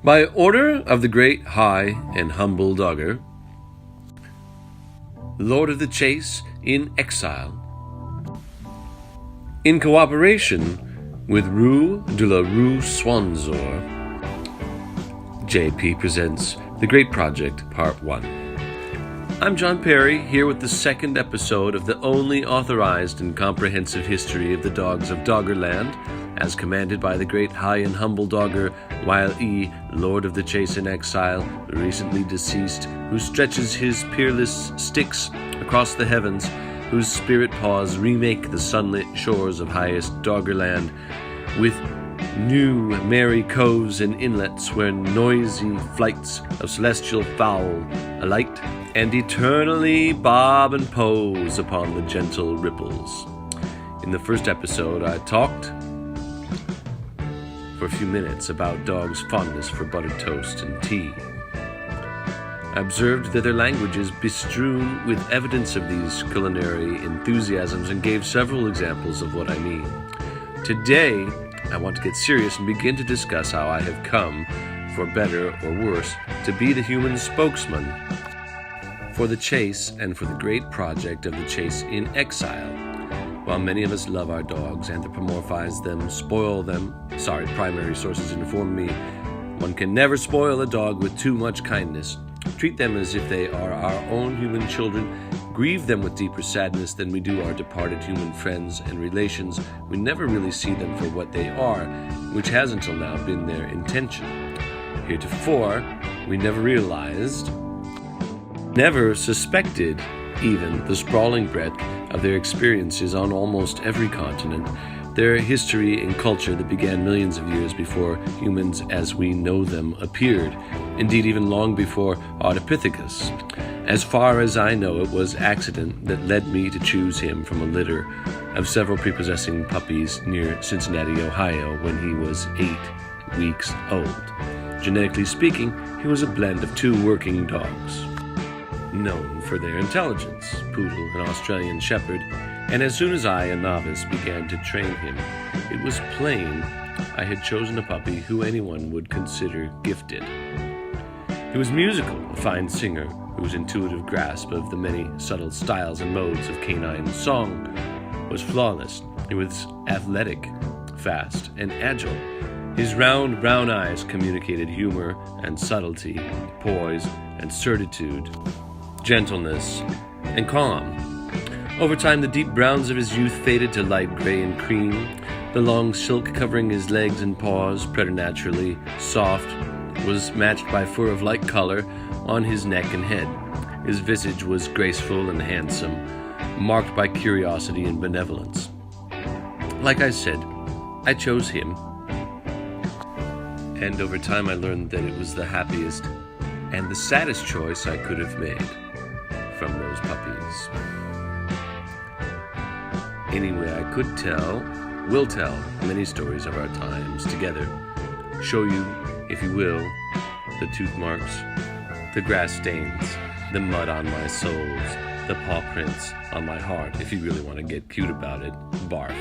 By order of the great, high, and humble Dogger, Lord of the Chase in Exile, in cooperation with Rue de la Rue Swanzor, JP presents The Great Project, Part 1. I'm John Perry, here with the second episode of the only authorized and comprehensive history of the dogs of Doggerland, as commanded by the great high and humble Dogger, while E, Lord of the Chase in Exile, recently deceased, who stretches his peerless sticks across the heavens, whose spirit paws remake the sunlit shores of highest Doggerland, with new merry coves and inlets where noisy flights of celestial fowl alight and eternally bob and pose upon the gentle ripples. In the first episode, I talked for a few minutes about dogs' fondness for buttered toast and tea. I observed that their language is bestrewn with evidence of these culinary enthusiasms and gave several examples of what I mean. Today, I want to get serious and begin to discuss how I have come, for better or worse, to be the human spokesman for the chase and for the great project of the chase in exile. While many of us love our dogs, anthropomorphize them, spoil them, primary sources inform me, one can never spoil a dog with too much kindness. Treat them as if they are our own human children, grieve them with deeper sadness than we do our departed human friends and relations. We never really see them for what they are, which has until now been their intention. Heretofore, we never realized, never suspected even, the sprawling breadth of their experiences on almost every continent, their history and culture that began millions of years before humans as we know them appeared, indeed even long before Ardipithecus. As far as I know, it was accident that led me to choose him from a litter of several prepossessing puppies near Cincinnati, Ohio, when he was 8 weeks old. Genetically speaking, he was a blend of two working dogs, known for their intelligence, Poodle and Australian Shepherd, and as soon as I, a novice, began to train him, it was plain I had chosen a puppy who anyone would consider gifted. He was musical, a fine singer, whose intuitive grasp of the many subtle styles and modes of canine song was flawless. He was athletic, fast, and agile. His round brown eyes communicated humor and subtlety, poise and certitude, gentleness and calm. Over time, the deep browns of his youth faded to light gray and cream. The long silk covering his legs and paws, preternaturally soft, was matched by fur of light color on his neck and head. His visage was graceful and handsome, marked by curiosity and benevolence. Like I said, I chose him, and over time I learned that it was the happiest and the saddest choice I could have made from those puppies. Anyway, I could will tell many stories of our times together, show you, if you will, the tooth marks, the grass stains, the mud on my soles, the paw prints on my heart, if you really want to get cute about it, barf.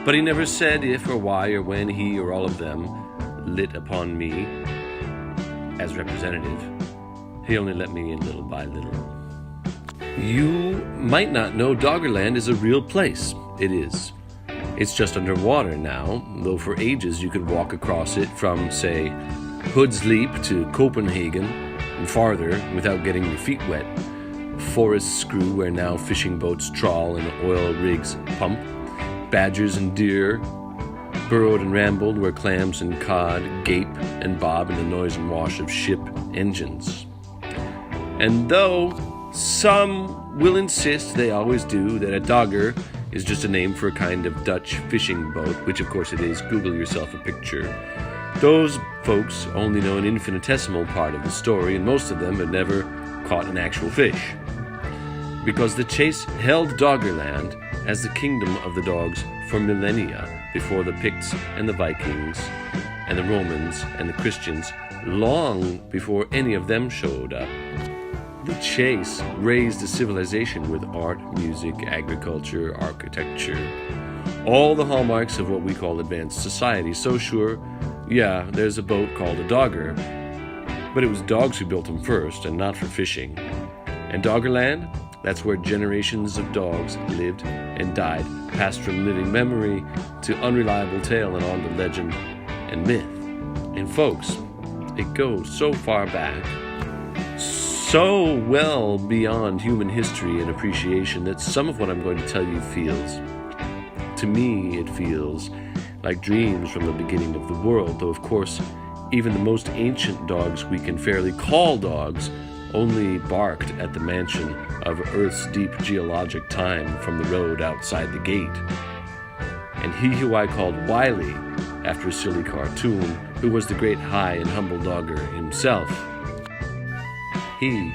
But he never said if or why or when he or all of them lit upon me as representative. He only let me in little by little. You might not know Doggerland is a real place. It is. It's just underwater now, though for ages you could walk across it from, say, Hood's Leap to Copenhagen and farther without getting your feet wet. Forests screw where now fishing boats trawl and oil rigs pump. Badgers and deer burrowed and rambled where clams and cod gape and bob in the noise and wash of ship engines. And though some will insist, they always do, that a dogger is just a name for a kind of Dutch fishing boat, which of course it is, Google yourself a picture, those folks only know an infinitesimal part of the story, and most of them have never caught an actual fish. Because the chase held Doggerland as the kingdom of the dogs for millennia before the Picts and the Vikings and the Romans and the Christians, long before any of them showed up. The chase raised a civilization with art, music, agriculture, architecture, all the hallmarks of what we call advanced society, so sure Yeah, there's a boat called a dogger, but it was dogs who built them first, and not for fishing. And Doggerland? That's where generations of dogs lived and died, passed from living memory to unreliable tale and on to legend and myth. And folks, it goes so far back, so well beyond human history and appreciation, that some of what I'm going to tell you to me, it feels like dreams from the beginning of the world, though of course, even the most ancient dogs we can fairly call dogs only barked at the mansion of Earth's deep geologic time from the road outside the gate. And he who I called Wiley, after a silly cartoon, who was the great high and humble dogger himself, he,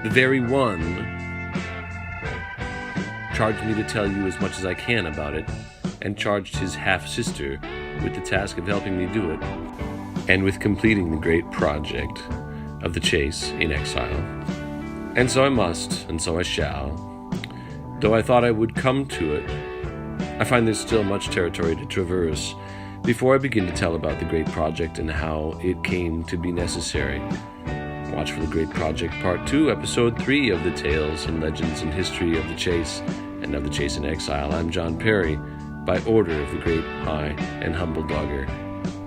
the very one, charged me to tell you as much as I can about it, and charged his half-sister with the task of helping me do it, and with completing the great project of the chase in Exile. And so I must, and so I shall. Though I thought I would come to it, I find there's still much territory to traverse before I begin to tell about the great project and how it came to be necessary. Watch for the Great Project Part 2, Episode 3 of the Tales and Legends and History of the Chase and of the Chase in Exile. I'm John Perry, by order of the great high and humble dogger.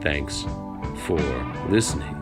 Thanks for listening.